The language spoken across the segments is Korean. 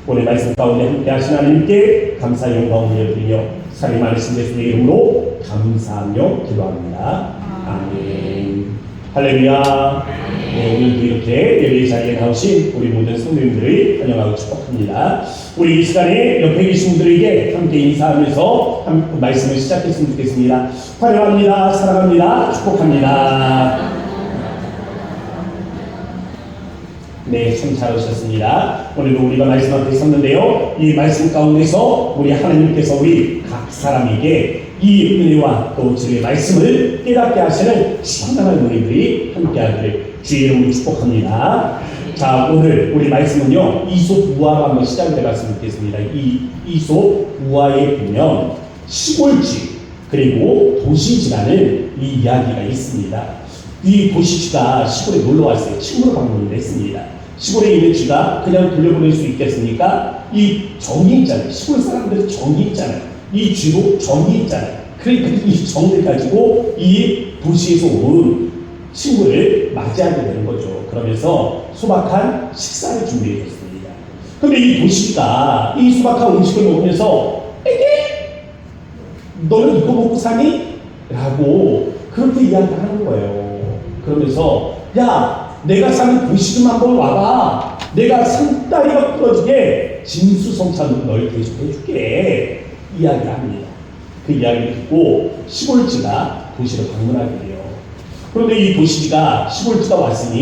오늘 말씀 가운데 함께 하신 하나님께 감사 영광 올려드리며 사랑이 많으신 예수의 이름으로 감사하며 기도합니다. 아멘. 할렐루야. 네, 오늘도 이렇게 예배 자리에 나오신 우리 모든 성도님들을 환영하고 축복합니다. 우리 이 시간에 옆에 계신 분들에게 함께 인사하면서 말씀을 시작했으면 좋겠습니다. 환영합니다. 사랑합니다. 축복합니다. 네, 참 잘 오셨습니다. 오늘도 우리가 말씀 앞에 섰는데요. 이 말씀 가운데서 우리 하나님께서 우리 각 사람에게 이 은혜와 또 주의 말씀을 깨닫게 하시는 시원한 은혜들이 함께하기를 주의 이름으로 축복합니다. 자, 오늘 우리 말씀은요, 이솝 우화로 한번 시작을 해봤으면 좋겠습니다. 이 이솝 우화에 보면 시골쥐 그리고 도시쥐라는 이 이야기가 있습니다. 이 도시쥐가 시골에 놀러 왔어요. 친구로 방문을 했습니다. 시골에 있는 쥐가 그냥 돌려보낼 수 있겠습니까? 이 정이 있잖아요. 시골 사람들은 정이 있잖아요. 이 쥐도 정이 있잖아요. 그러니까 이 정을 가지고 이 도시에서 온 친구를 맞이하게 되는 거죠. 그러면서 소박한 식사를 준비해 줬습니다. 그런데 이 도시쥐가 이 소박한 음식을 먹으면서 에게 너는 이거 먹고 사니? 라고 그렇게 이야기하는 거예요. 그러면서 야, 내가 사는 도시 좀 한번 와봐. 내가 상다리가 부러지게 진수성찬으로 널 대접해줄게. 이야기를 합니다. 그 이야기를 듣고 시골쥐가 도시를 방문하게 돼요. 그런데 이 도시쥐가 시골쥐가 왔으니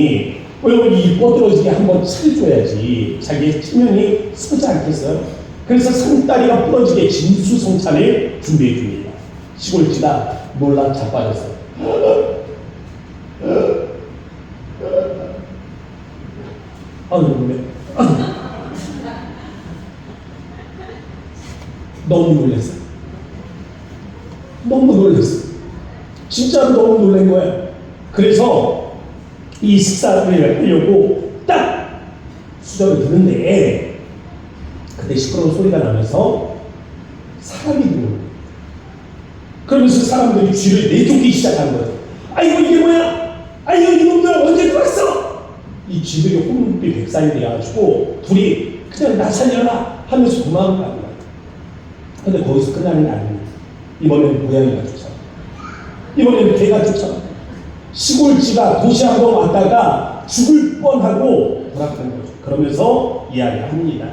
이 뻗어지게 한번 차려줘야지 자기의 체면이 서지 않겠어요? 그래서 상다리가 부러지게 진수성찬을 준비해 줍니다. 시골쥐가 놀라 자빠졌어요. 너무 놀랐어요. 너무 놀랐어요. 진짜로 너무 놀란 거예요. 그래서 이 식사를 하려고 딱 수저를 드는데 그때 시끄러운 소리가 나면서 사람이 들어오는 거예요. 그러면서 사람들이 쥐를 내쫓기 시작한 거예요. 아이고 이게 뭐야? 아이고 이놈들 언제 들어왔어? 이 쥐들이 혼비 백산이 돼가지고 둘이 그냥 나 살려라 하면서 도망을 가는 거예요. 근데 거기서 끝나는 게 아닙니다. 이번에는 고양이가 쫓아가요. 이번에는 개가 쫓아가요. 시골쥐가 도시 한번 왔다가 죽을 뻔하고 돌아가는 거죠. 그러면서 이야기를 합니다.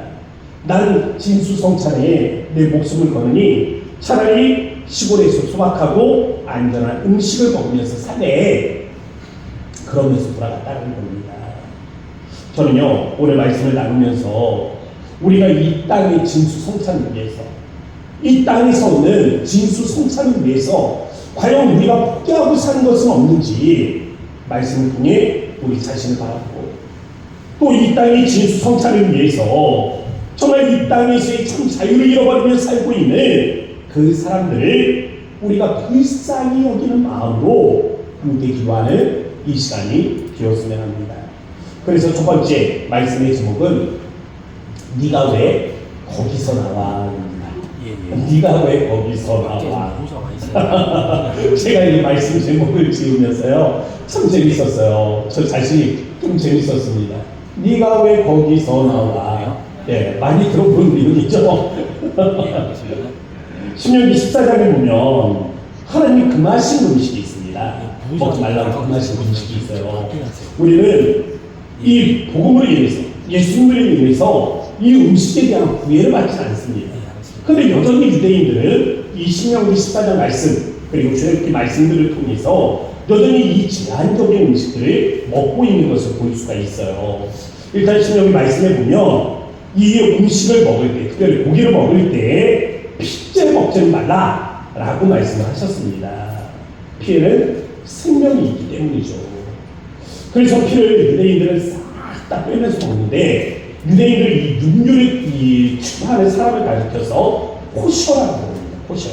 나는 진수성찬에 내 목숨을 거느니 차라리 시골에서 소박하고 안전한 음식을 먹으면서 사네. 그러면서 돌아갔다는 겁니다. 저는요, 오늘 말씀을 나누면서 우리가 이 땅의 진수성찬을 위해서, 이 땅에서 오는 진수성찬을 위해서 과연 우리가 포기하고 사는 것은 없는지 말씀을 통해 우리 자신을 바라보고, 또 이 땅의 진수성찬을 위해서 정말 이 땅에서의 참 자유를 잃어버리며 살고 있는 그 사람들을 우리가 불쌍히 여기는 마음으로 함께 기도하는 이 시간이 되었으면 합니다. 그래서 첫 번째 말씀의 제목은 네가 왜 거기서 나와? 네가 왜 거기서 나와? 제가 이 말씀 제목을 지으면서요, 참 재밌었어요. 저 자신이 좀 재밌었습니다. 네가 왜 거기서 나와? 예, 많이 들어본 이름이죠. 신명기 14장에 보면 하나님이 금하신 음식이 있습니다. 먹지 말라고 금하신 음식이 있어요. 우리는 이 복음으로 인해서, 예수님을 인해서 이 음식에 대한 구애를 받지 않습니다. 그런데 여전히 유대인들은 이 신명기 14장 말씀 그리고 출애굽기 말씀들을 통해서 여전히 이 제한적인 음식들을 먹고 있는 것을 볼 수가 있어요. 일단 신명기 말씀에 보면 이 음식을 먹을 때, 특별히 고기를 먹을 때 피째 먹지 말라라고 말씀을 하셨습니다. 피에는 생명이 있기 때문이죠. 그래서 피를 유대인들은 싹 다 빼면서 먹는데, 유대인들 이 육류를 추구하는 사람을 가리켜서 코셔라고 부릅니다. 코셔.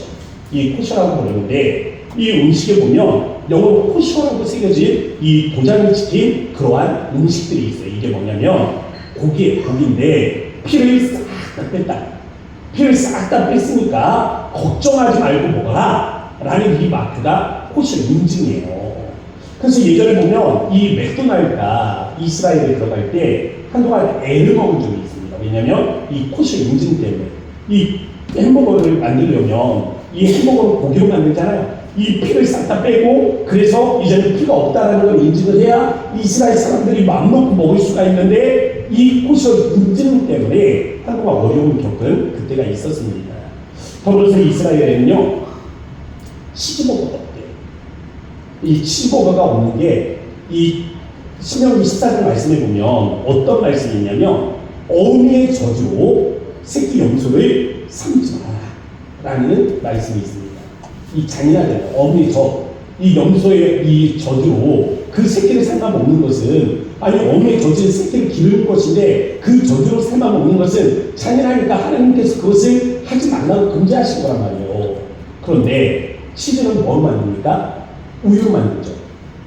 이 코셔라고 부르는데, 이 음식에 보면 영어로 코셔라고 새겨진 이 도장을 찍힌 그러한 음식들이 있어요. 이게 뭐냐면 고기인데 피를 싹 다 뺐다. 피를 싹 다 뺐으니까 걱정하지 말고 먹어라 라는 이 마크가 코셔 인증이에요. 그래서 예전에 보면 이 맥도날드가 이스라엘에 들어갈 때 한동안 애를 먹은 적이 있습니다. 왜냐면 이 코시의 인증 때문에. 이 햄버거를 만들려면 이 햄버거를 고기로 만들잖아요. 이 피를 싹 다 빼고, 그래서 이제는 피가 없다라는 걸 인증을 해야 이스라엘 사람들이 마음 놓고 먹을 수가 있는데, 이 코시의 인증 때문에 한동안 어려움을 겪은 그때가 있었습니다. 더불어서 이스라엘에는요, 치즈버거가 없대요. 이 치즈버거가 없는 게, 이 신명기 14장 말씀에 보면 어떤 말씀이 있냐면, 어미의 저주로 새끼 염소를 삼지 마라 라는 말씀이 있습니다. 이 잔인하게 어미의 이 염소의 이 저주로 그 새끼를 삶아 먹는 것은, 아니 어미의 저주의 새끼를 기르는 것인데 그 저주로 삶아 먹는 것은 잔인하니까 하나님께서 그것을 하지 말라고 금지하신 거란 말이에요. 그런데 치즈는 뭘 만듭니까? 우유로 만들죠.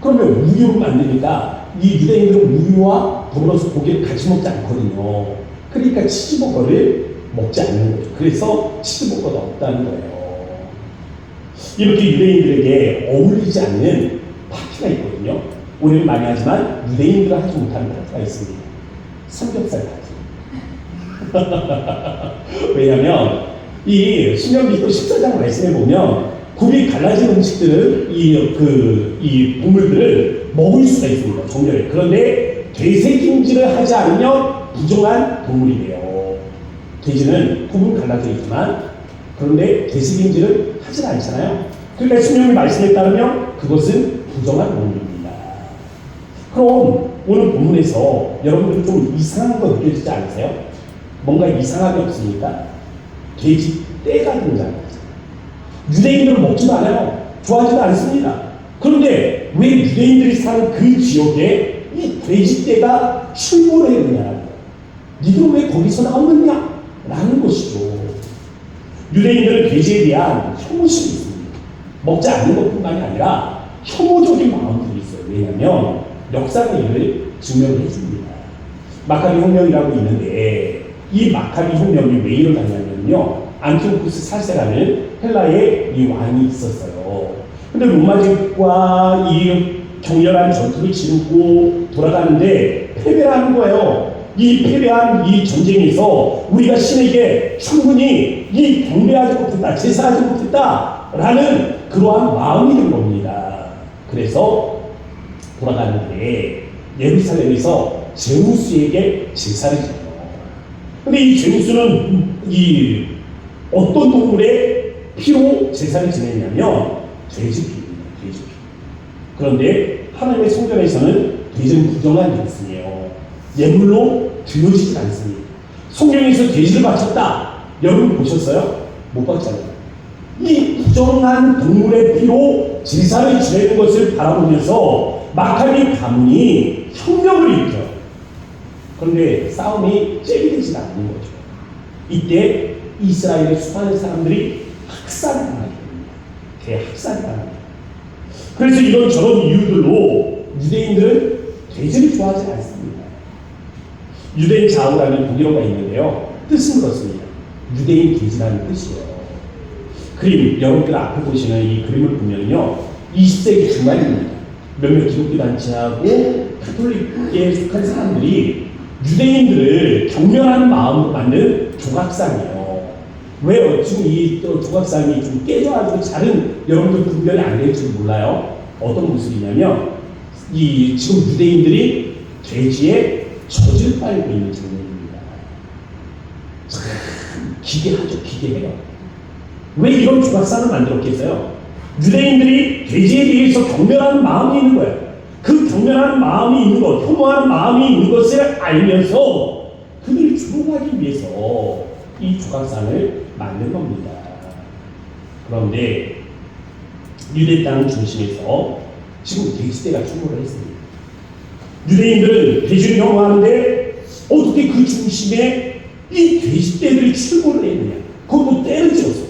그러면 우유로 만드니까 이 유대인들은 우유와 더불어서 고기를 같이 먹지 않거든요. 그러니까 치즈버거를 먹지 않는 거죠. 그래서 치즈버거가 없다는 거예요. 이렇게 유대인들에게 어울리지 않는 파티가 있거든요. 우리는 많이 하지만 유대인들은 하지 못하는 파티가 있습니다. 삼겹살 파티. 왜냐하면 이 신명기 14장 말씀에 보면 굽이 갈라진 음식들은 이 동물들을 먹을 수가 있습니다. 정렬에. 그런데 되새김질을 하지 않으면 부정한 동물이 돼요. 돼지는 굽은 갈라져 있지만 그런데 되새김질을 하지 않잖아요. 그러니까 신명기 말씀에 따르면 그것은 부정한 동물입니다. 그럼 오늘 본문에서 여러분들 좀 이상한 거 느껴지지 않으세요? 뭔가 이상하게 없습니까? 돼지 떼가 등장합니다. 유대인들은 먹지도 않아요. 좋아하지도 않습니다. 그런데 왜 유대인들이 사는 그 지역에 이 돼지떼가 출몰을 했느냐라는 거예요. 니들은 왜 거기서 나오느냐? 라는 것이죠. 유대인들은 돼지에 대한 혐오심이 있습니다. 먹지 않는 것뿐만이 아니라 혐오적인 마음들이 있어요. 왜냐하면 역사가 이를 증명을 해줍니다. 마카비 혁명이라고 있는데 이 마카비 혁명이 왜 일어나냐면요, 안티오쿠스 4세라는 헬라의 이 왕이 있었어요. 근데 로마제국과 이 격렬한 전투를 치르고 돌아가는데 패배를 하는 거예요. 이 패배한 이 전쟁에서 우리가 신에게 충분히 이 경배하지 못했다, 제사하지 못했다 라는 그러한 마음이 든 겁니다. 그래서 돌아가는데 예루살렘에서 제우스에게 제사를 지어요. 근데 이 제우스는 이 어떤 동물의 피로 제사를 지냈냐면 돼지 피입니다. 돼지 피. 그런데 하나님의 성전에서는 돼지는 부정한 예물이에요. 예물로 드려지지 않습니다. 성경에서 돼지를 바쳤다. 여러분 보셨어요? 못 봤잖아요. 이 부정한 동물의 피로 제사를 지내는 것을 바라보면서 마카비 가문이 혁명을 일으켜요. 그런데 싸움이 째리되지 않는 거죠. 이때 이스라엘의 수많은 사람들이 학살을 당하게 됩니다. 대학살을 당합니다. 그래서 이런저런 이유들로 유대인들은 돼지를 좋아하지 않습니다. 유대인 자우라는 독일어가 있는데요, 뜻은 그렇습니다. 유대인 돼지라는 뜻이에요. 그림, 여러분들 앞에 보시는 이 그림을 보면요, 20세기 중반입니다. 몇몇 기독교 단체하고 가톨릭에 속한 사람들이 유대인들을 경멸하는 마음으로 만든 조각상이에요. 왜요? 지금 이 조각상이 좀 깨져가지고 잘은 여러분들 분별이 안 될 줄 몰라요. 어떤 모습이냐면 이 지금 유대인들이 돼지에 젖을 빨고 있는 장면입니다. 참 기괴하죠. 기괴해요. 왜 이런 조각상을 만들었겠어요? 유대인들이 돼지에 대해서 경멸하는 마음이 있는 거예요. 그 경멸하는 마음이 있는 것, 혐오하는 마음이 있는 것을 알면서 그들을 주목하기 위해서 이 조각상을 만든 겁니다. 그런데 유대 땅 중심에서 지금 돼지떼가 출몰을 했습니다. 유대인들은 돼지를 혐오하는데 어떻게 그 중심에 이 돼지떼들이 출몰을 했느냐? 그것도 떼를 지어서,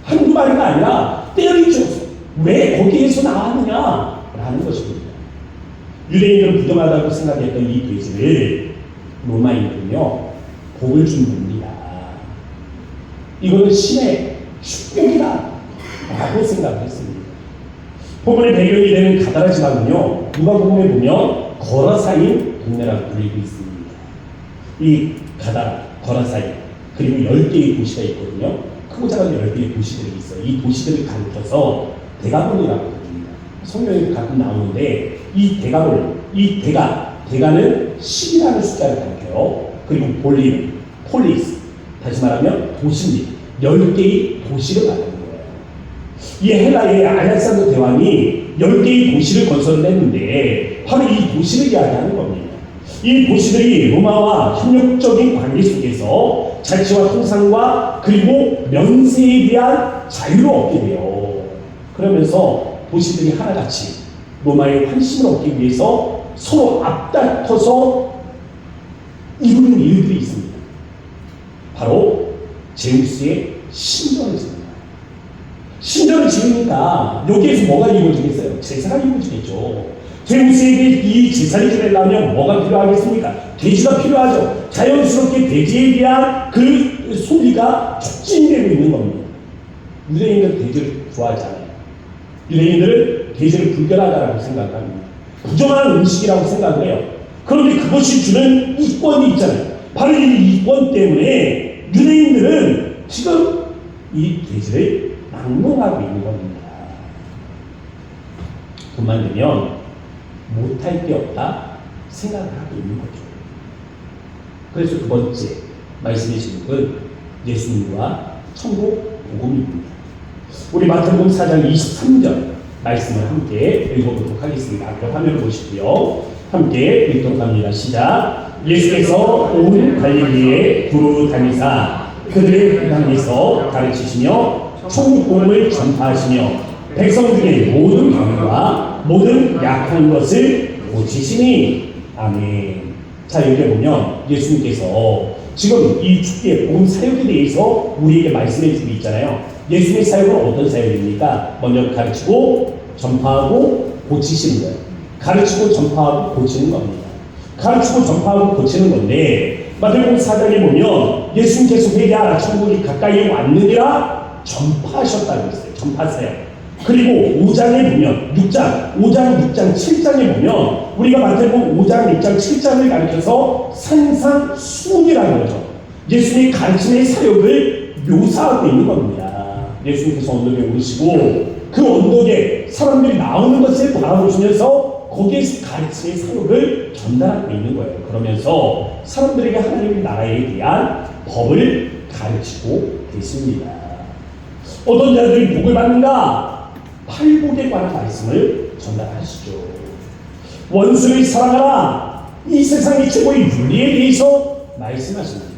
한두 마리가 아니라 떼를 지어서 왜 거기에서 나왔느냐? 라는 것입니다. 유대인들은 부정하다고 생각했던 이 돼지를 로마인들은요, 복을 준 겁니다. 이거는 신의 축복이다 라고 생각했습니다. 본문의 배경이 되는 가다라 지방은요, 누가복음에 보면 거라사인 동네라고 불리고 있습니다. 이 가다라, 거라사이, 그리고 10개의 도시가 있거든요. 크고 작은 10개의 도시들이 있어요. 이 도시들을 가리켜서 대가볼이라고 합니다. 성경에 가끔 나오는데 이 대가는 10이라는 숫자를 가리켜요. 그리고 볼리는 폴리스, 다시 말하면 도시입니다. 10개의 도시를 말하는 거예요. 이 헬라의 알렉산더 대왕이 10개의 도시를 건설을 했는데 바로 이 도시를 이야기하는 겁니다. 이 도시들이 로마와 협력적인 관계 속에서 자치와 통상과 그리고 면세에 대한 자유를 얻게 돼요. 그러면서 도시들이 하나같이 로마의 환심을 얻기 위해서 서로 앞다퉈서 이루는 일들이 있습니다. 바로 제우스의 신전을 지습니다. 신전을 지으니까 여기에서 뭐가 이루어지겠어요? 제사가 이루어지겠죠. 제우스에게 이 제사를 지내려면 뭐가 필요하겠습니까? 돼지가 필요하죠. 자연스럽게 돼지에 대한 그 소비가 촉진되고 있는 겁니다. 유대인들은 돼지를 좋아하지 않아요. 유대인들은 돼지를 불결하다라고 생각합니다. 부정한 음식이라고 생각을 해요. 그런데 그것이 주는 이권이 있잖아요. 바로 이 이권 때문에 유대인들은 지금 이 돼지를 막론하고 있는 겁니다. 돈만 되면 못할 게 없다 생각을 하고 있는 거죠. 그래서 두 번째 말씀의 제목은 예수님과 천국 복음입니다. 우리 마태복음 4장 23절 말씀을 함께 읽어보도록 하겠습니다. 앞에 화면을 보시고요. 함께 읽도록 합니다. 시작. 예수께서 온 갈릴리에 두루 다니사 그들의 땅에서 가르치시며 천국 복음을 전파하시며 백성 중에 모든 병과 모든 약한 것을 고치시니. 아멘. 자, 여기 보면 예수님께서 지금 이 축기의 복음 사역에 대해서 우리에게 말씀해 주고 있잖아요. 예수님의 사역은 어떤 사역입니까? 먼저 가르치고 전파하고 고치시는 거예요. 가르치고 전파하고 고치는 겁니다. 가르치고 전파하고 고치는 건데 마태복음 4장에 보면 예수님께서 회개하라 천국이 가까이 왔느니라 전파하셨다고 했어요. 전파 사역. 그리고 5장에 보면 5장, 6장, 7장에 보면 우리가 마태복음 5장, 6장, 7장을 가리켜서 산상수훈이라는 거죠. 예수님의 가르침의 사역을 묘사하고 있는 겁니다. 예수님께서 언덕에 오르시고 그 언덕에 사람들이 나오는 것을 바라보시면서 거기에서 가르침의 사역을 전달하고 있는 거예요. 그러면서 사람들에게 하나님의 나라에 대한 법을 가르치고 계십니다. 어떤 자들이 복을 받는가? 팔복에 관한 말씀을 전달하시죠. 원수를 사랑하라. 이 세상의 최고의 윤리에 대해서 말씀하십니다.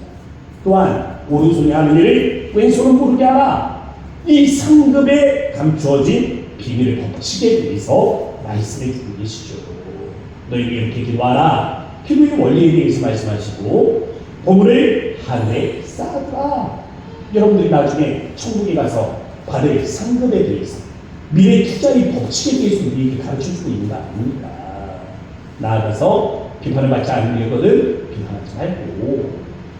또한 오른손이 하는 일을 왼손은 모르게 하라. 이 상급에 감추어진 비밀의 법칙에 대해서 말씀해 주고 계시죠. 너희가 이렇게 기도하라. 기도의 원리에 대해서 말씀하시고 보물을 하늘에 쌓아두라. 여러분들이 나중에 천국에 가서 받을 상급에 대해서 미래 투자의 법칙에 대해서 우리에게 가르쳐주고 있는 거 아닙니까? 나아가서 비판을 받지 않는 일거든 비판하지 말고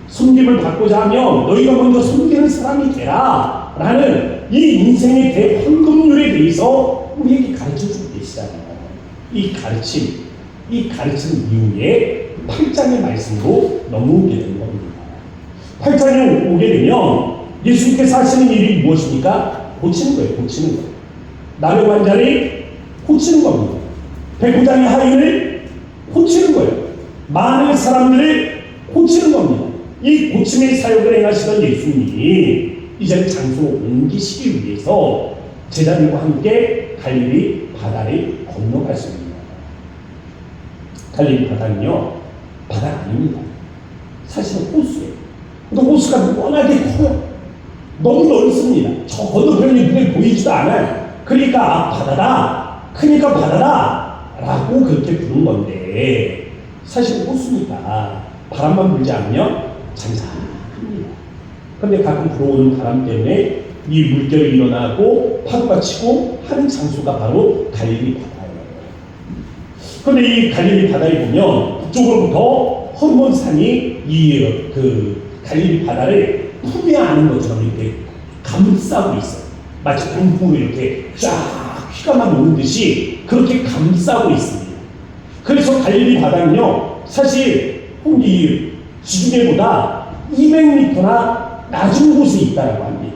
섬김을 받고자 하면 너희가 먼저 섬기는 사람이 되라 라는 이 인생의 대황금률에 대해서 우리에게 가르쳐주고 계시잖아요. 이 가르침 이후에 8장의 말씀으로 넘어오게 되는 겁니다. 8장에 오게 되면 예수님께서 하시는 일이 무엇입니까? 고치는 거예요. 고치는 거예요. 남의 환자를 고치는 겁니다. 백부장의 하인을 고치는 거예요. 많은 사람들을 고치는 겁니다. 이 고침의 사역을 행하시던 예수님이 이제는 장소로 옮기시기 위해서 제자들과 함께 갈릴리 바다를 건너가십니다. 갈릴리 바다는요, 바다가 아닙니다. 사실은 호수예요. 근데 호수가 워낙에 커요. 너무 넓습니다. 저 건너편이 눈에 보이지도 않아요. 그러니까 바다다, 크니까 바다다 라고 그렇게 부른 건데 사실 호수니까 바람만 불지 않으면 잔잔합니다. 그런데 가끔 불어오는 바람 때문에 이 물결이 일어나고 파도가 치고 하는 장소가 바로 갈릴리 바다예요. 그런데 이 갈릴리 바다에 보면 북쪽으로부터 험한 산이 그 갈릴리 바다를 품에 안은 것처럼 이렇게 감싸고 있어요. 마치 공풍으로 이렇게 쫙 휘감아 놓는 듯이 그렇게 감싸고 있습니다. 그래서 갈릴리 바다는요, 사실 이 지중해보다 200m나 낮은 곳에 있다라고 합니다.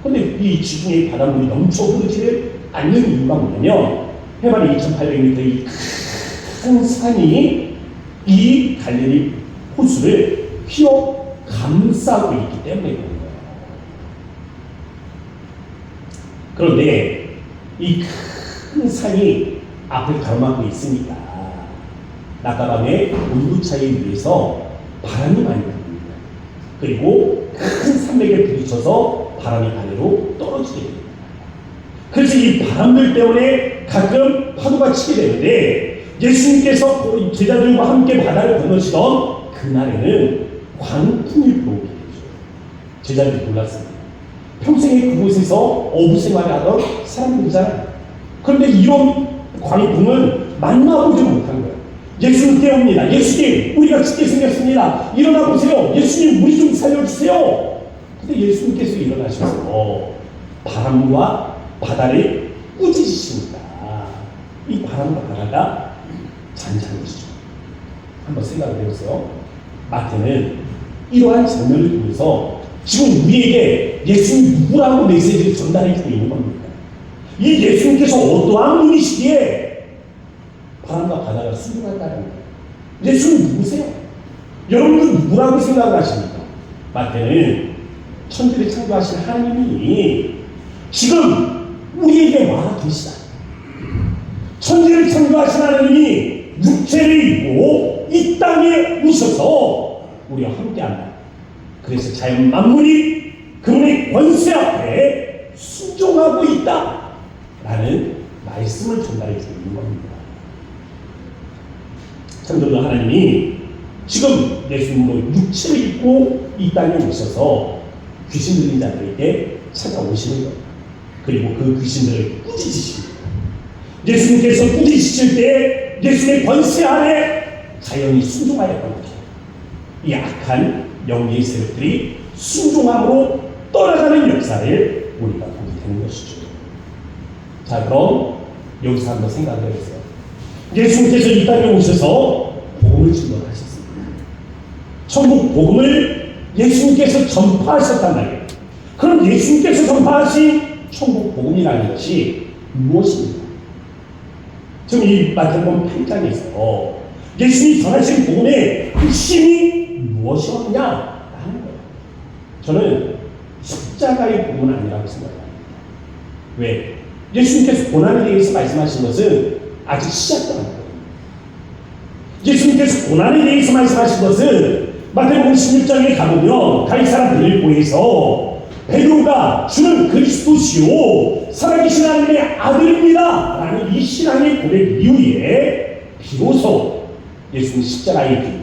그런데 이 지중해 바닷물이 넘쳐 흐르지를 않는 이유가 뭐냐면 해발이 2,800m 이 큰 산이 이 갈릴리 호수를 휘어 감싸고 있기 때문에 그런 거예요. 그런데 이 큰 산이 앞을 가로막고 있으니까 낮과 밤의 온도 차이에 의해서 바람이 많이 납니다. 그리고 큰 산맥에 부딪혀서 바람이 아래로 떨어지게 됩니다. 그래서 이 바람들 때문에 가끔 파도가 치게 되는데 예수님께서 제자들과 함께 바다를 건너시던 그날에는 광풍이 불어오게 되죠. 제자들이 몰랐습니다. 평생에 그곳에서 어부 생활을 하던 사람들이잖아요. 그런데 이런 광풍은 만나보지 못한 거예요. 예수님 깨웁니다. 예수님, 우리가 죽게 생겼습니다. 일어나 보세요. 예수님, 우리 좀 살려주세요. 근데 예수님께서 일어나셔서 바람과 바다를 꾸짖으십니다. 이 바람과 바다가 잔잔해지죠. 한번 생각을 해보세요. 마태는 이러한 장면을 통해서 지금 우리에게 예수님 누구라고 메시지를 전달해주고 있는 겁니다. 이 예수님께서 어떠한 분이시기에 바람과 바다가 순종한다는 거예요. 예수님 누구세요? 여러분은 누구라고 생각을 하십니까? 마태는 천지를 창조하신 하나님이 지금 우리에게 와 계시다. 천지를 창조하신 하나님이 육체를 입고 이 땅에 오셔서 우리와 함께한다. 그래서 자연 만물이 그분의 권세 앞에 순종하고 있다 라는 말씀을 전달해 주고 있는 겁니다. 성도들, 하나님이 지금 예수님으로 육체를 입고 이 땅에 오셔서 귀신 들린 자들에게 찾아오시는 거예요. 그리고 그 귀신들을 꾸짖으십니다. 예수님께서 꾸짖으실 때 예수님의 권세 아래 자연이 순종하였던 거죠. 이 악한 영리의 세력들이 순종함으로 떠나가는 역사를 우리가 보게 되는 것이죠. 자, 그럼 여기서 한번 생각을 해보세요. 예수님께서 이 땅에 오셔서 복음을 증거하셨습니다. 천국 복음을 예수님께서 전파하셨단 말이에요. 그럼 예수님께서 전파하신 천국 복음이라는 것이 무엇입니까? 지금 이 마태복음 8장에서 예수님이 전하신 복음의 핵심이 무엇이었냐라는 거예요. 저는 십자가의 복음은 아니라고 생각합니다. 왜? 예수님께서 고난에 대해서 말씀하신 것은 아직 시작도 안 했거든요. 예수님께서 고난에 대해서 말씀하신 것은 마태복음 16장에 가보면 가이사라 빌립보에서 베드로가 주는 그리스도시요 살아계신 하나님의 아들입니다 라는 이 신앙의 고백 이후에 비로소 예수님 십자가의 길,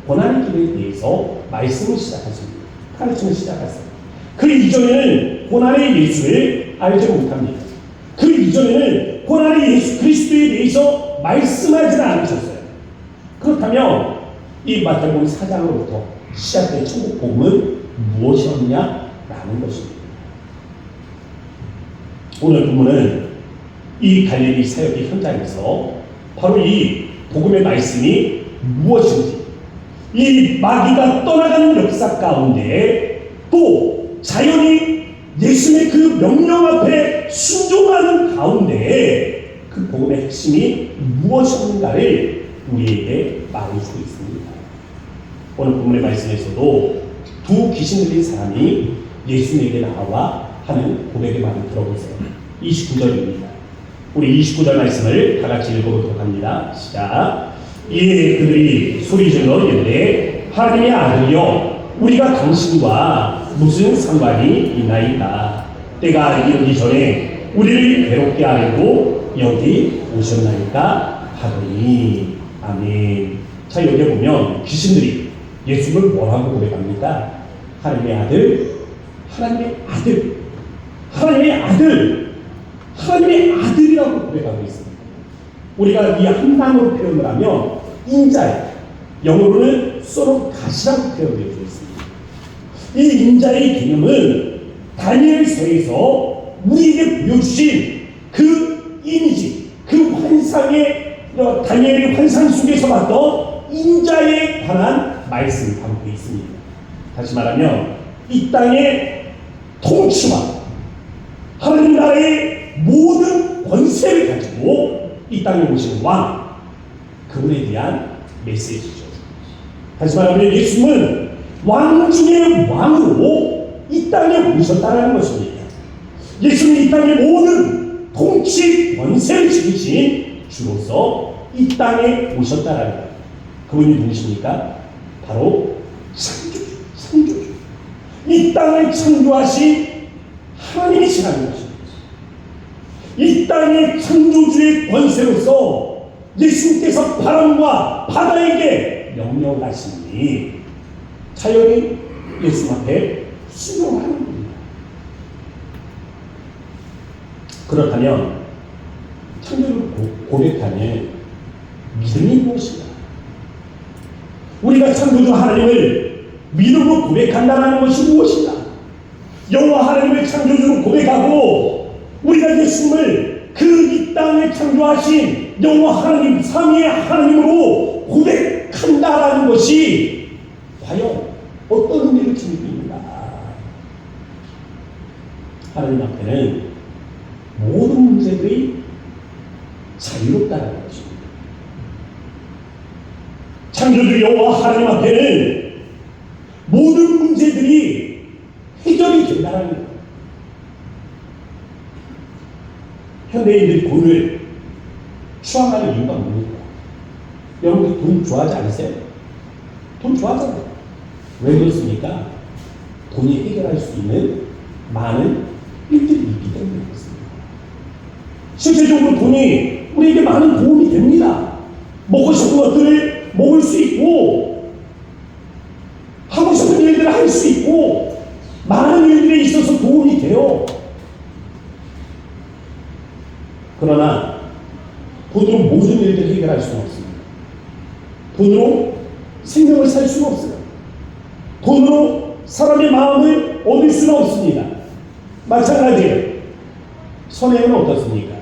고난의 길에 대해서 말씀을 시작하십니다. 가르침을 시작하세요. 그 이전에는 고난의 예수를 알지 못합니다. 그 이전에는 고난의 예수 그리스도에 대해서 말씀하지는 않으셨어요. 그렇다면 이 마태복음 4장으로부터 시작된 천국 복음은 무엇이었냐라는 것입니다. 오늘 본문은 이 갈릴리 사역의 현장에서 바로 이 복음의 말씀이 무엇인지, 이 마귀가 떠나가는 역사 가운데 또 자연이 예수님의 그 명령 앞에 순종하는 가운데 그 복음의 핵심이 무엇이었는가를 우리에게 말해주고 있습니다. 오늘 본문의 말씀에서도 두 귀신 들린 사람이 예수님에게 나와 하는 고백의 말을 들어보세요. 29절입니다. 우리 29절 말씀을 다 같이 읽어보도록 합니다. 시작. 이에 그들이 소리질러 이르되 하나님의 아들이여 우리가 당신과 무슨 상관이 있나이까. 때가 이르기 전에 우리를 괴롭게 하려고 여기 오셨나이까 하더니. 아멘. 자, 여기 보면 귀신들이 예수님을 뭐라고 고백합니까? 하나님의 아들, 하나님의 아들, 하나님의 아들, 하나님의 아들이라고 고백하고 있습니다. 우리가 이 한 단어로 표현을 하면 인자예요. 영어로는 서로 가시라고 표현되어 있습니다. 이 인자의 개념은 다니엘서에서 우리에게 보여주신 그 이미지, 그 환상의 다니엘의 환상 속에서 봤던 인자에 관한 말씀을 담고 있습니다. 다시 말하면 이 땅의 통치와 하나님 나라의 모든 권세를 가지고 이 땅에 오신 왕, 그분에 대한 메시지죠. 다시 말하면 예수님은 왕 중의 왕으로 이 땅에 오셨다는 것입니다. 예수님이 이 땅의 모든 통치 권세를 지니신 주로서 이 땅에 오셨다는 것. 그분이 누구십니까? 바로 창조주. 이 땅을 창조하신 하나님이시라는 것입니다. 이 땅의 창조주의 권세로서 예수님께서 바람과 바다에게 명령하시니 자연히 예수 앞에 순종하는 겁니다. 그렇다면 창조주를 고백하는 믿음이 무엇인가? 우리가 창조주 하나님을 믿음으로 고백한다는 것이 무엇인가? 여호와 하나님을 창조주로 고백하고 우리가 예수님을 그 이 땅을 창조하신 여호와 하나님 삼위의 하나님으로 고백한다라는 것이 과연 어떤 의미를 지니고 있는가? 하나님 앞에는 모든 문제들이 자유롭다는 것입니다. 창조주 여호와 하나님 앞에는 모든 문제들이 해결이 된다는 거예요. 현대인들이 돈을 추앙하는 이유가 뭡니까? 여러분들 돈 좋아하지 않으세요? 돈 좋아하잖아요. 왜 그렇습니까? 돈이 해결할 수 있는 많은 일들이 있기 때문에 그렇습니다. 실제적으로 돈이 우리에게 많은 도움이 됩니다. 먹고 싶은 것들을 먹을 수 있고 하고 싶은 일들을 할 수 있고 많은 일들에 있어서 도움이 돼요. 그러나 돈으로 모든 일들을 해결할 수는 없습니다. 돈으로 생명을 살 수는 없어요. 돈으로 사람의 마음을 얻을 수는 없습니다. 마찬가지예요. 선행은 어떻습니까?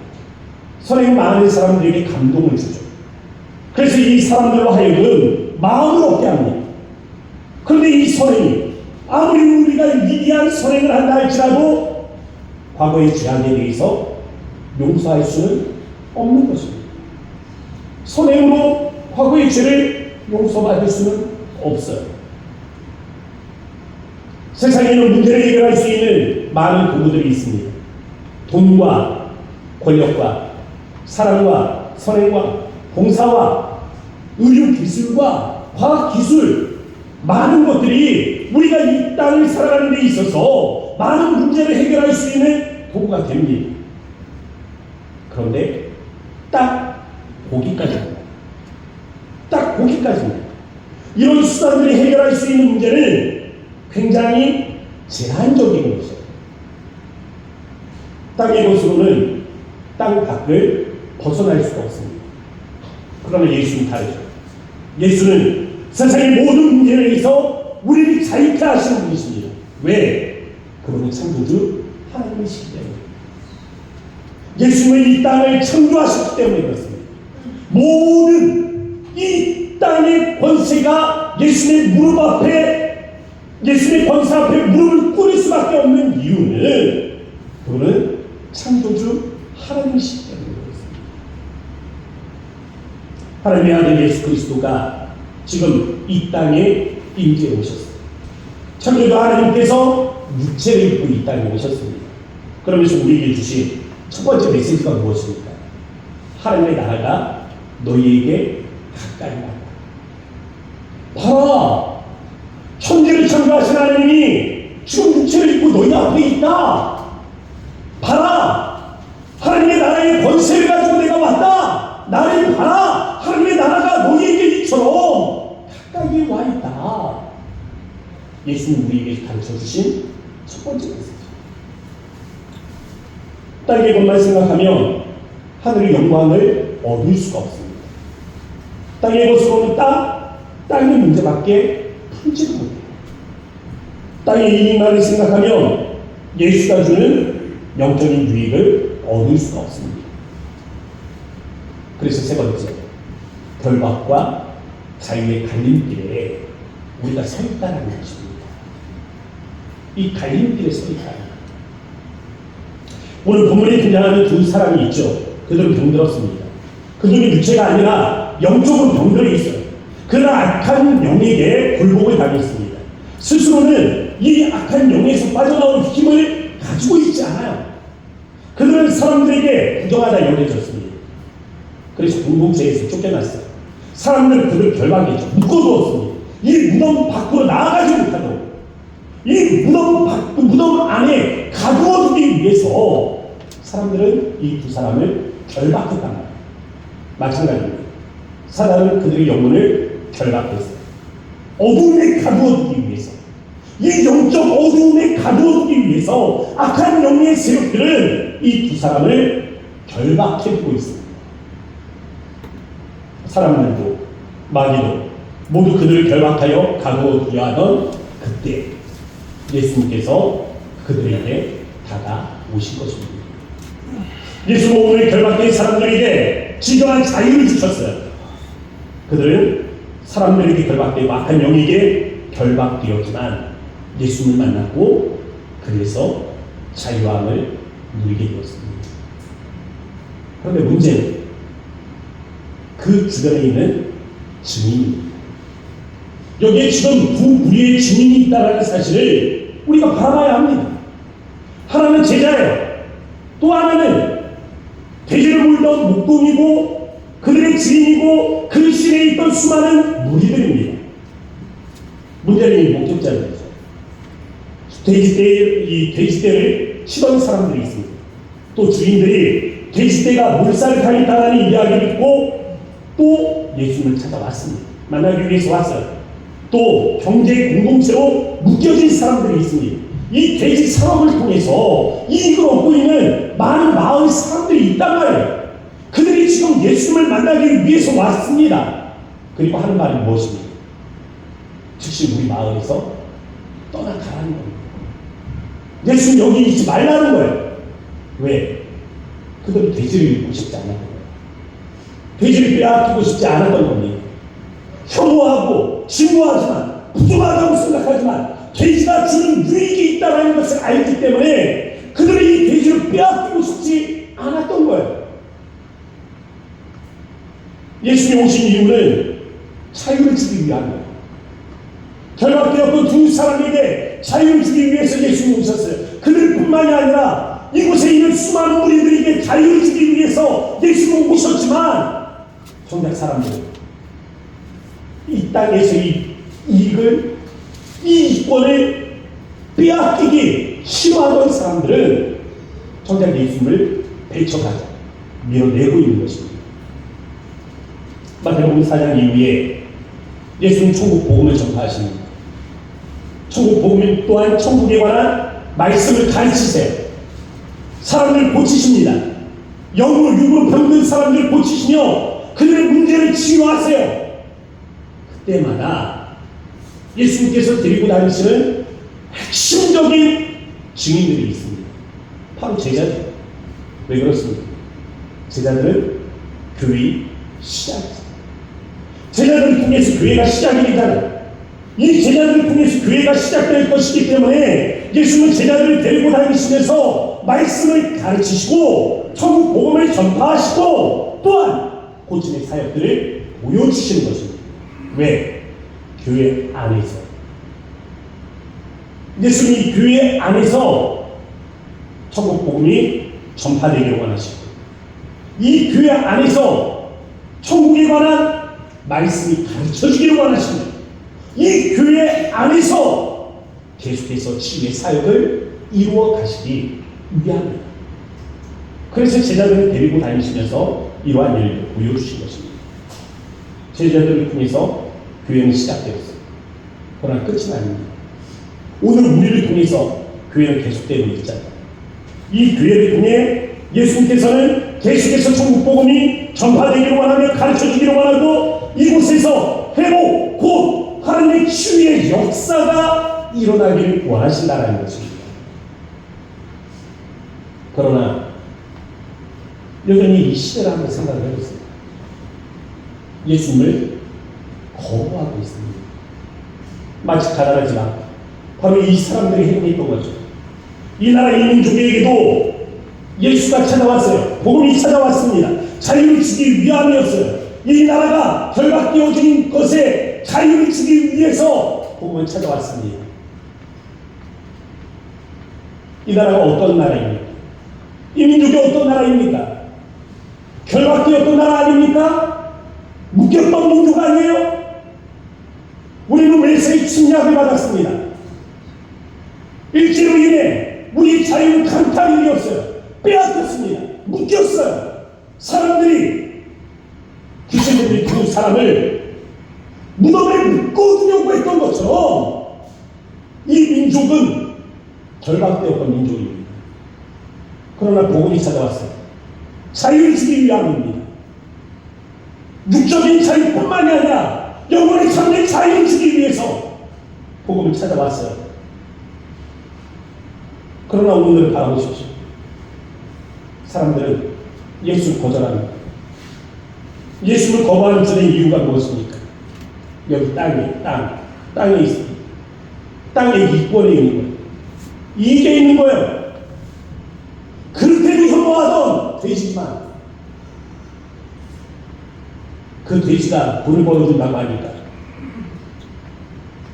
선행은 많은 사람들에게 감동을 주죠. 그래서 이 사람들로 하여금 마음을 얻게 합니다. 그런데 이 선행이 아무리 우리가 위대한 선행을 한다 할지라도 과거의 죄악에 대해서 용서할 수는 없는 것입니다. 선행으로 과거의 죄를 용서받을 수는 없어요. 세상에는 문제를 해결할 수 있는 많은 도구들이 있습니다. 돈과 권력과 사랑과 선행과 봉사와 의료기술과 과학기술, 많은 것들이 우리가 이 땅을 살아가는 데 있어서 많은 문제를 해결할 수 있는 도구가 됩니다. 그런데 딱 거기까지입니다. 딱 거기까지입니다. 이런 수단들이 해결할 수 있는 문제는 굉장히 제한적인 것이에요. 땅의 것으로는 땅 밖을 벗어날 수가 없습니다. 그러면 예수는 다르죠. 예수는 세상의 모든 문제에 대해서 우리를 자유케 하시는 분이십니다. 왜? 그분은 창조주 하나님이시기 때문에. 예수님은 이 땅을 창조하셨기 때문에 그렇습니다. 모든 이 땅의 권세가 예수님의 무릎 앞에, 예수님의 권세 앞에 무릎을 꿇을 수밖에 없는 이유는 그분은 창조주 하나님이시기 때문에 그렇습니다. 하나님의 아들 예수 그리스도가 지금 이 땅에 임재해 오셨습니다. 창조주 하나님께서 육체를 입고 이 땅에 오셨습니다. 그러면서 우리에게 주신 첫 번째 메시지가 무엇입니까? 하나님의 나라가 너희에게 가까이 왔다. 봐라! 천지를 창조하신 하나님이 지금 육체를 입고 너희 앞에 있다. 봐라! 하나님의 나라의 권세를 가지고 내가 왔다. 나를 봐라! 하나님의 나라가 너희에게 이처럼 가까이 와 있다. 예수님 우리에게 가르쳐주신 첫 번째 메시지. 땅의 것만 생각하면 하늘의 영광을 얻을 수가 없습니다. 땅의 것으로는 땅의 문제밖에 풀지도 못해요. 땅의 이익만을 생각하면 예수가 주는 영적인 유익을 얻을 수가 없습니다. 그래서 세 번째, 결박과 자유의 갈림길에 우리가 서 있다는 것입니다. 이 갈림길에 서 있다. 오늘 본문에 등장하는 두 사람이 있죠. 그들은 병들었습니다. 그들은 육체가 아니라 영적으로 병들어 있어요. 그러나 악한 영에게 굴복을 당했습니다. 스스로는 이 악한 영에서 빠져나올 힘을 가지고 있지 않아요. 그들은 사람들에게 부정하다 여겨졌습니다. 그래서 공동체에서 쫓겨났어요. 사람들은 그들을 결박했죠. 묶어두었습니다. 이 무덤 밖으로 나아가지 못하도록, 이 무덤 안에 가두어두기 위해서 사람들은 이 두 사람을 결박했단 말이에요. 마찬가지입니다. 사단은 그들의 영혼을 결박했어요. 어둠에 가두어두기 위해서, 이 영적 어둠에 가두어두기 위해서 악한 영의 세력들은 이 두 사람을 결박해두고 있습니다. 사람들도 마귀도 모두 그들을 결박하여 가두어두려 하던 그때 예수님께서 그들에게 다가오신 것입니다. 예수는 오늘 결박된 사람들에게 진정한 자유를 주셨어요. 그들은 사람들에게 결박되고 악한 영에게 결박되었지만 예수님을 만났고 그래서 자유함을 누리게 되었습니다. 그런데 문제는 그 주변에 있는 증인입니다. 여기에 지금 두 무리의 증인이 있다는 사실을 우리가 바라봐야 합니다. 하나는 제자예요. 또 하나는 대지를 물던 목동이고 그들의 증인이고 그 시내에 있던 수많은 무리들입니다. 문제는 이 목격자들이죠. 돼지떼를 치던 사람들이 있습니다. 또 주인들이 돼지떼가 물살을 타겠다는 이야기를 듣고 또 예수님을 찾아왔습니다. 만나기 위해서 왔어요. 또 경제 공동체로 묶여진 사람들이 있습니다. 이 돼지 상업을 통해서 이익을 얻고 있는 많은 마을 사람들이 있단 말이에요. 그들이 지금 예수님을 만나기 위해서 왔습니다. 그리고 하는 말이 무엇입니까? 즉시 우리 마을에서 떠나가라는 겁니다. 예수님 여기 있지 말라는 거예요. 왜? 그들은 돼지를 잃고 싶지 않았던 거예요. 돼지를 빼앗기고 싶지 않았던 겁니다. 혐오하고 증오하지만 부정하다고 생각하지만 돼지가 주는 유익이 있다는 것을 알기 때문에 그들이 이 돼지를 빼앗기고 싶지 않았던 거예요. 예수님이 오신 이유는 자유를 주기 위함이에요. 결박되었던 두 사람에게 자유를 주기 위해서 예수님이 오셨어요. 그들뿐만이 아니라 이곳에 있는 수많은 무리들에게 자유를 주기 위해서 예수님이 오셨지만 정작 사람들은 이 땅에서 이 이익을, 이 이권을 빼앗기기 싫어하던 사람들은 정작 예수님을 배척하자 밀어내고 있는 것입니다. 마태복음 4장 이후에 예수님 천국 복음을 전파하십니다. 천국 복음 또한 천국에 관한 말씀을 가르치세요. 사람들을 고치십니다. 영으로 육으로 병든 사람들을 고치시며 그들의 문제를 치유하세요. 그때마다 예수님께서 데리고 다니시는 핵심적인 증인들이 있습니다. 바로 제자들. 왜 그렇습니까? 제자들은 교회의 시작이죠. 제자들을 통해서 교회가 시작이 되잖아요. 이 제자들을 통해서 교회가 시작될 것이기 때문에 예수님은 제자들을 데리고 다니시면서 말씀을 가르치시고 천국 복음을 전파하시고 또한 고침의 사역들을 보여주시는 것입니다. 왜? 교회 안에서. 예수님이 교회 안에서 천국 복음이 전파되기를 원하시고 이 교회 안에서 천국에 관한 말씀이 가르쳐주기를 원하십니다. 이 교회 안에서 계속해서 치유의 사역을 이루어 가시기 위함입니다. 그래서 제자들을 데리고 다니시면서 이러한 일을 보여주신 것입니다. 제자들을 통해서 교회는 시작되었습니다. 그러나 끝은 아닙니다. 오늘 우리를 통해서 교회는 계속되고 있잖아요. 이 교회를 통해 예수님께서는 계속해서 천국 복음이 전파되기를 원하며 가르쳐주기를 원하고 이곳에서 회복, 곧 하나님의 치유의 역사가 일어나기를 원하신다는 것입니다. 그러나 여전히 이 시대를 한번 생각을 해보세요. 예수님을 거부하고 있습니다. 마치 가난하지만 바로 이 사람들이 행했던 거죠. 이 나라 이 민족에게도 예수가 찾아왔어요. 복음이 찾아왔습니다. 자유를 주기 위함이었어요. 이 나라가 결박되어진 것에 자유를 주기 위해서 복음을 찾아왔습니다. 이 나라가 어떤 나라입니까? 이 민족이 어떤 나라입니까? 결박되었던 나라 아닙니까? 묶였던 민족 아니에요? 우리는 멜세의 침략을 받았습니다. 일제로 인해 우리 자유는 강탈이 되었어요. 빼앗겼습니다. 묶였어요. 사람들이 귀신들이 두 사람을 무덤에 묶어두려고 했던 것처럼 이 민족은 결박되었던 민족입니다. 그러나 복음이 찾아왔어요. 자유를 주기 위함입니다. 육적인 자유뿐만이 아니라 영혼의 참된 자유를 주기 위해서 복음을 찾아왔어요. 그러나 오늘을 바라보십시오. 사람들은 예수를 거절합니다. 예수를 거부하는 저의 이유가 무엇입니까? 여기 땅에 있습니다. 땅에 이권에 있는 거예요. 이익에 있는 거예요. 그릇대로 혐오하던 돼지지만 그 돼지가 돈을 벌어준다고 하니까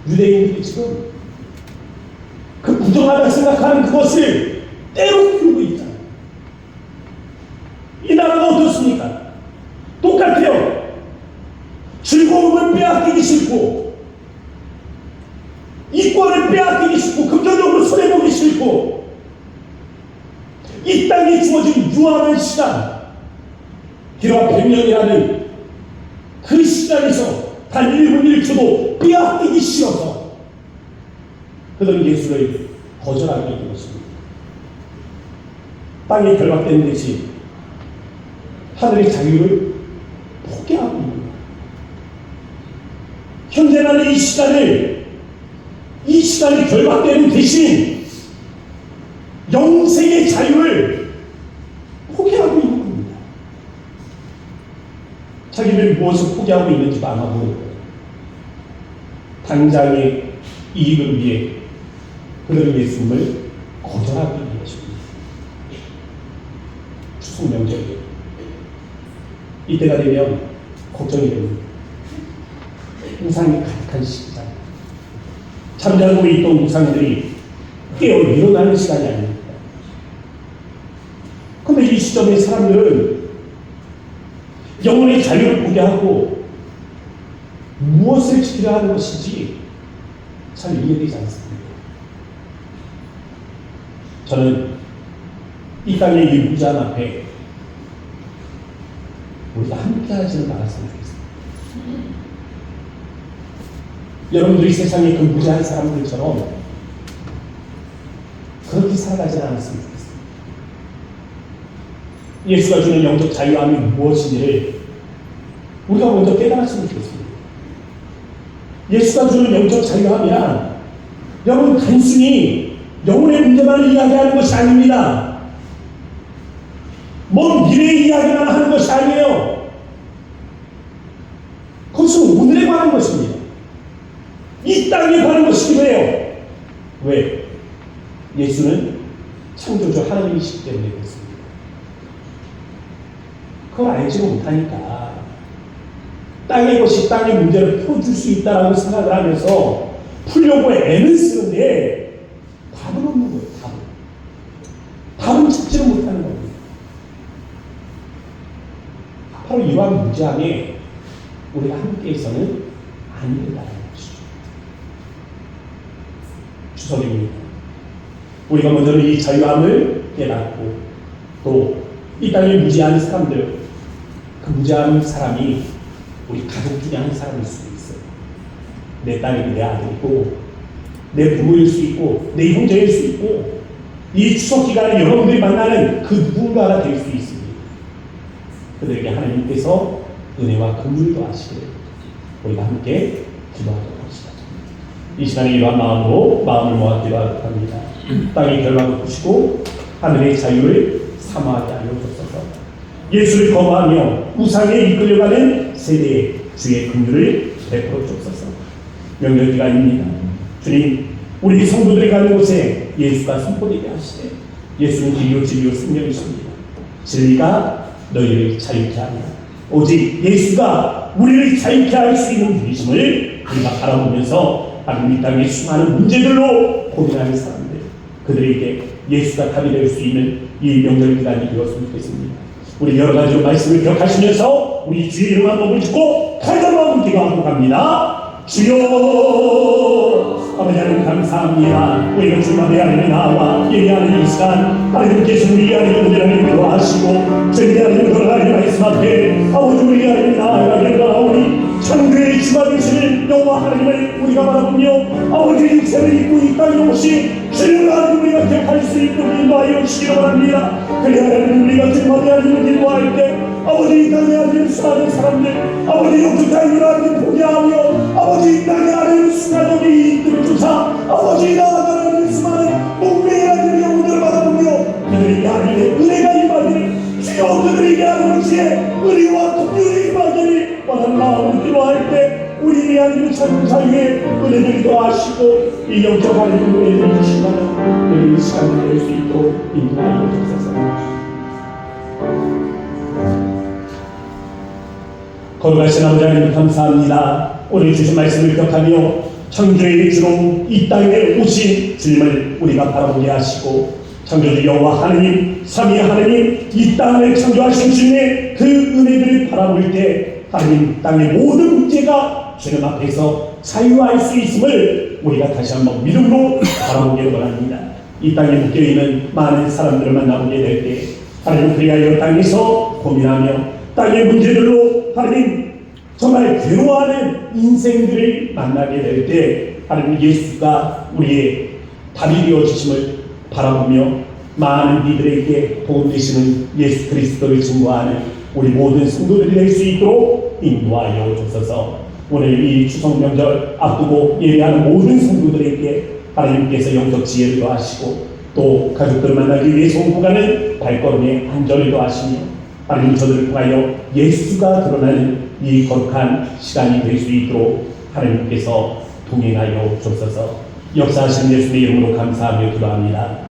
유대인들이 지금 그 부정하다 생각하는 그것을 때로 피우고 있잖아요. 이 나라가 어떻습니까? 똑같아요. 즐거움을 빼앗기기 싫고 이권을 빼앗기기 싫고 금전적으로 손해보기 싫고 이 땅에 주어진 유한한 시간 기와 100년이라는 그 시간에서 단 1분 1초도 빼앗기기 싫어서 그들은 예수를 거절하게 된 것입니다. 땅에 결박된 듯이 하늘의 자유를 포기하고 있는 거예요. 현재라는 이 시간이 결박되는 대신 영생의 자유를 포기하고 있는 겁니다. 자기들 무엇을 포기하고 있는지도 아마 모를 거예요. 당장의 이익을 위해 그들은 예수님을 거절하고 있는 것입니다. 추석 명절에 이때가 되면 걱정이 됩니다. 우상이 가득한 시기잖아요. 잠자고 있던 우상들이 깨어 일어나는 시간이 아닙니다. 그런데 이 시점에 사람들은 영혼의 자유를 포기하고 무엇을 지키려 하는 것인지 잘 이해되지 않습니다. 저는 이 땅의 이 무자한 앞에 우리가 함께 하지는 말았으면 좋겠습니다. 여러분들이 세상의 그 무자한 사람들처럼 그렇게 살아가지는 않았으면 좋겠습니다. 예수가 주는 영적 자유함이 무엇인지를 우리가 먼저 깨달았으면 좋겠습니다. 예수가 주는 영적 자유함이란 여러분 단순히 영혼의 문제만을 이야기하는 것이 아닙니다. 먼 미래의 이야기만 하는 것이 아니에요. 그것은 오늘에 관한 것입니다. 이 땅에 관한 것이기도 해요. 왜? 예수는 창조주 하나님이시기 때문에 그렇습니다. 그걸 알지 못하니까 땅의 것이 땅의 문제를 풀어줄 수 있다라고 생각을 하면서 풀려고 애는 쓰는데 답은 없는 거예요. 답은 찾지를 못하는 겁니다. 바로 이러한 무지함에 우리가 함께해서는 안 된다는 것이죠. 추석입니다. 우리가 먼저는 이 자유함을 깨닫고 또 이 땅에 무지한 사람들, 그 무지한 사람이 우리 가족 중에 한 사람일 수도 있어요. 내 딸이고 내 아들이고 내 부모일 수 있고 내 형제일 수 있고 이 추석 기간에 여러분들이 만나는 그 누군가가 될 수 있습니다. 그들에게 하나님께서 은혜와 긍휼도 하시기를 우리가 함께 기도하도록 합시다. 이 시간에 이러한 마음을 모아 기도합니다. 땅의 결박을 푸시고 하늘의 자유를 사모하게 하여 주옵소서. 예수를 거부하며 우상에 이끌려가는 세대에 주의 긍휼을 베풀어 주옵소서. 명절기간입니다. 주님, 우리 성도들이 가는 곳에 예수가 선포되게 하시되 예수는 길이요 진리요 생명이십니다. 진리가 너희를 자유케 하리라. 오직 예수가 우리를 자유케 할 수 있는 분이심을 우리가 바라보면서 하나님 이 땅의 수많은 문제들로 고민하는 사람들, 그들에게 예수가 답이 될 수 있는 이 명절 기간이 되었으면 좋겠습니다. 우리 여러 가지로 말씀을 기억하시면서 우리 주의 이름 한번 붙이고 칼자만 기도하고 갑니다. 주여, 아버지 하나님 감사합니다. 우리가 주님의 하나님에 나와 예배하는 이 시간, 하나님께서 우리 하나님을 기도하시고 저희 하나님을 하나님 말씀 앞에 아버지 우리 하나님 나아가게 돌아오니 창조의 주가 되시는 여호와 하나님을 우리가 바라보며 아버지 육체를 입고 이 땅에 오신 주님을 하나님 우리가 기억할 수 있도록 인도하여 주시기 바랍니다. 그래야 하나님 우리가 주님의 하나님을 기도할 때 아버지 이 땅에 하나님 수많은 사람들 아버지 영적인 하나님 포기하며 아버지 이 땅에 하나님 순간적인 이익들을 쫓아 아버지 나아가는 수많은 목매의 하나님의 영혼들을 바라보며 그들에게 하나님의 은혜가 임하기를 주여 그들에게 하나님의 지혜 은혜와 긍휼이 임하기를 원하는 마음으로 기도할 때 우리 하나님의 참 자유의 은혜를 더하시고 이 영적 하나님의 은혜를 주시면 우리 이 시간을 낼 수 있도록 인도하여 주옵소서. 거룩하신 아버지 하나님 감사합니다. 오늘 주신 말씀을 기억하며 창조의 주로 이 땅에 오신 주님을 우리가 바라보게 하시고 창조주 여호와 하나님 삼위 하나님 이 땅을 창조하신 주님의 그 은혜들을 바라볼 때 하나님 땅의 모든 문제가 주님 앞에서 자유할 수 있음을 우리가 다시 한번 믿음으로 바라보기를 원합니다. 이 땅에 묶여있는 많은 사람들을 만나보게 될 때 하나님 그리하여 땅에서 고민하며 땅의 문제들로 하나님 정말 괴로워하는 인생들을 만나게 될 때 하나님 예수가 우리의 답이 되어 주심을 바라보며 많은 이들에게 도움 되시는 예수 그리스도를 증거하는 우리 모든 성도들이 될 수 있도록 인도하여 주소서. 오늘 이 추석 명절 앞두고 예배하는 모든 성도들에게 하나님께서 영적 지혜를 더하시고 또 가족들을 만나기 위해서 오고 가는 발걸음에 안전을 더하시며 하나님 저들을 통하여 예수가 드러나는 이 거룩한 시간이 될 수 있도록 하나님께서 동행하여 주옵소서. 역사하신 예수의 이름으로 감사하며 기도합니다.